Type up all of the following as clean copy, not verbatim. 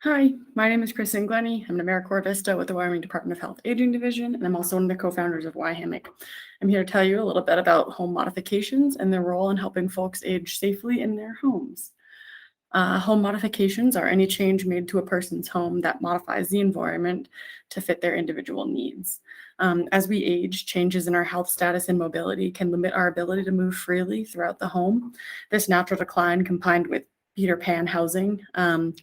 Hi, my name is Kristen Glennie. I'm an AmeriCorps Vista with the Wyoming Department of Health Aging Division, and I'm also one of the co-founders of WYHMAC. I'm here to tell you a little bit about home modifications and their role in helping folks age safely in their homes. Home modifications are any change made to a person's home that modifies the environment to fit their individual needs. As we age, changes in our health status and mobility can limit our ability to move freely throughout the home. This natural decline, combined with Peter Pan housing,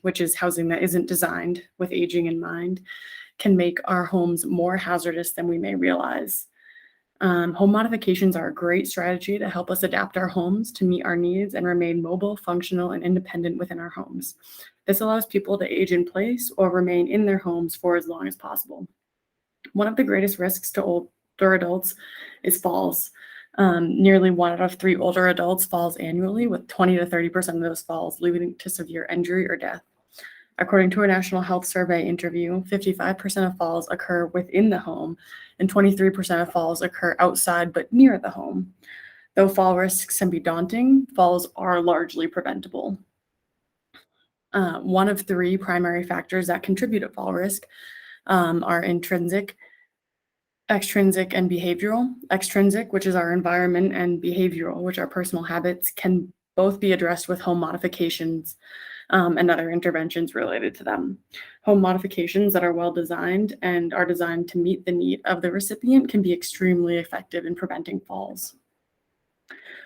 which is housing that isn't designed with aging in mind, can make our homes more hazardous than we may realize. Home modifications are a great strategy to help us adapt our homes to meet our needs and remain mobile, functional, and independent within our homes. This allows people to age in place or remain in their homes for as long as possible. One of the greatest risks to older adults is falls. Nearly 1 out of 3 older adults falls annually, with 20 to 30% of those falls leading to severe injury or death. According to a National Health Survey interview, 55% of falls occur within the home, and 23% of falls occur outside but near the home. Though fall risks can be daunting, falls are largely preventable. One of 3 primary factors that contribute to fall risk are intrinsic, extrinsic, and behavioral. Extrinsic, which is our environment, and behavioral, which are personal habits, can both be addressed with home modifications and other interventions related to them. Home modifications that are well designed and are designed to meet the need of the recipient can be extremely effective in preventing falls.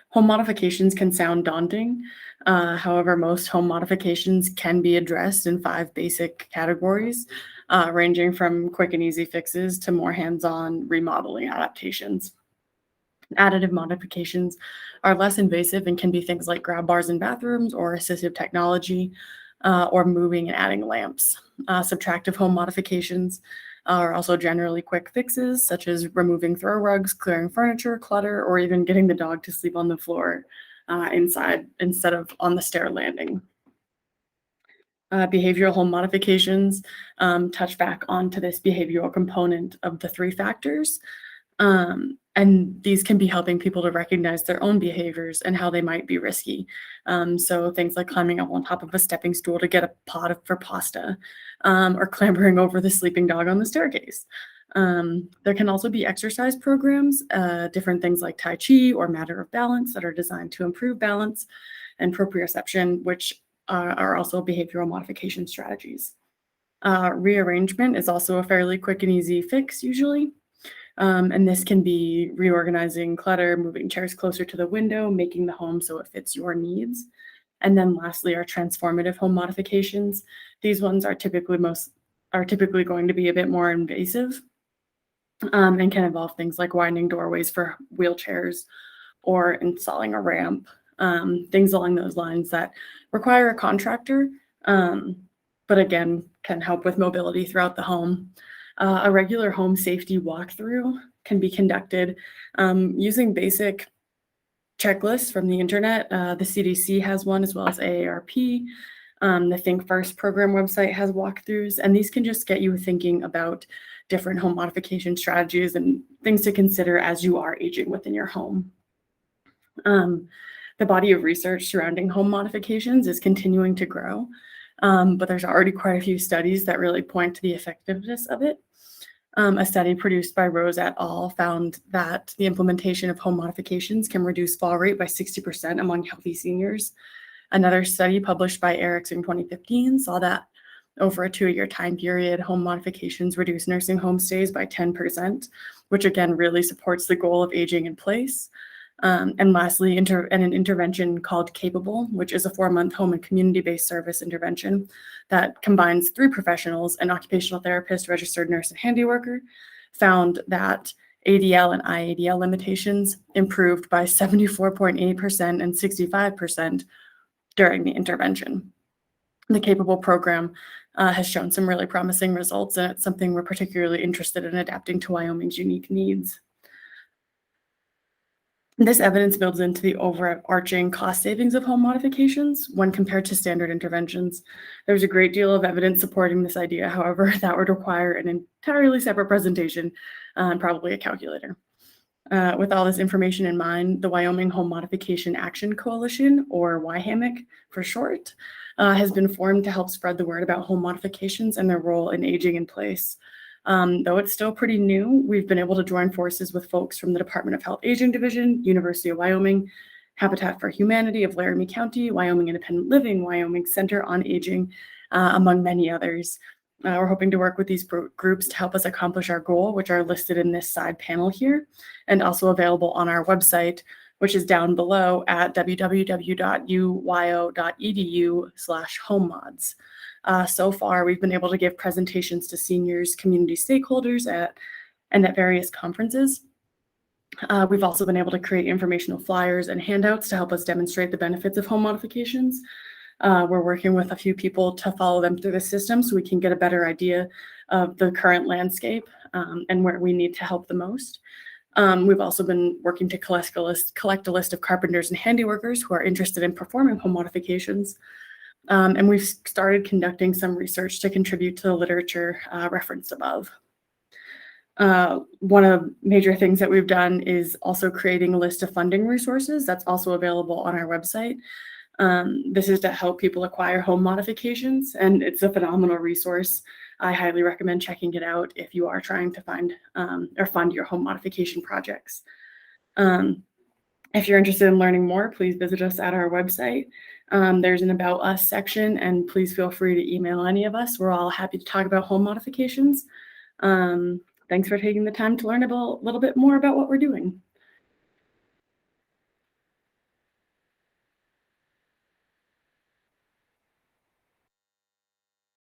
Home modifications can sound daunting. However, most home modifications can be addressed in 5 basic categories, ranging from quick and easy fixes to more hands-on remodeling adaptations. Additive modifications are less invasive and can be things like grab bars in bathrooms or assistive technology, or moving and adding lamps. Subtractive home modifications are also generally quick fixes, such as removing throw rugs, clearing furniture, clutter, or even getting the dog to sleep on the floor inside instead of on the stair landing. Behavioral home modifications touch back onto this behavioral component of the 3 factors. And these can be helping people to recognize their own behaviors and how they might be risky. So things like climbing up on top of a stepping stool to get a pot for pasta, or clambering over the sleeping dog on the staircase. There can also be exercise programs, different things like Tai Chi or Matter of Balance that are designed to improve balance, and proprioception, which are also behavioral modification strategies. Rearrangement is also a fairly quick and easy fix usually. And this can be reorganizing clutter, moving chairs closer to the window, making the home so it fits your needs. And then lastly, our transformative home modifications. These ones are typically going to be a bit more invasive, and can involve things like widening doorways for wheelchairs or installing a ramp, things along those lines that require a contractor, but again, can help with mobility throughout the home. A regular home safety walkthrough can be conducted using basic checklists from the internet. The CDC has one, as well as AARP. The Think First program website has walkthroughs, and these can just get you thinking about different home modification strategies and things to consider as you are aging within your home. The body of research surrounding home modifications is continuing to grow. But there's already quite a few studies that really point to the effectiveness of it. A study produced by Rose et al. Found that the implementation of home modifications can reduce fall rate by 60% among healthy seniors. Another study published by Erics in 2015 saw that over a 2-year time period, home modifications reduce nursing home stays by 10%, which again really supports the goal of aging in place. And lastly, an intervention called Capable, which is a 4-month home and community-based service intervention that combines 3 professionals, an occupational therapist, registered nurse, and handy worker, found that ADL and IADL limitations improved by 74.8% and 65% during the intervention. The Capable program has shown some really promising results, and it's something we're particularly interested in adapting to Wyoming's unique needs. This evidence builds into the overarching cost savings of home modifications when compared to standard interventions. There's a great deal of evidence supporting this idea. However, that would require an entirely separate presentation and probably a calculator. With all this information in mind, the Wyoming Home Modification Action Coalition, or WYHMAC for short, has been formed to help spread the word about home modifications and their role in aging in place. Though it's still pretty new, we've been able to join forces with folks from the Department of Health Aging Division, University of Wyoming, Habitat for Humanity of Laramie County, Wyoming Independent Living, Wyoming Center on Aging, among many others. We're hoping to work with these groups to help us accomplish our goal, which are listed in this side panel here, and also available on our website, which is down below at www.uyo.edu/homemods. So far, we've been able to give presentations to seniors, community stakeholders and at various conferences. We've also been able to create informational flyers and handouts to help us demonstrate the benefits of home modifications. We're working with a few people to follow them through the system so we can get a better idea of the current landscape and where we need to help the most. We've also been working to collect a list of carpenters and handiworkers who are interested in performing home modifications. And we've started conducting some research to contribute to the literature referenced above. One of the major things that we've done is also creating a list of funding resources that's also available on our website. This is to help people acquire home modifications, and it's a phenomenal resource. I highly recommend checking it out if you are trying to find or fund your home modification projects. If you're interested in learning more, please visit us at our website. There's an About Us section, and please feel free to email any of us. We're all happy to talk about home modifications. Thanks for taking the time to learn a little bit more about what we're doing.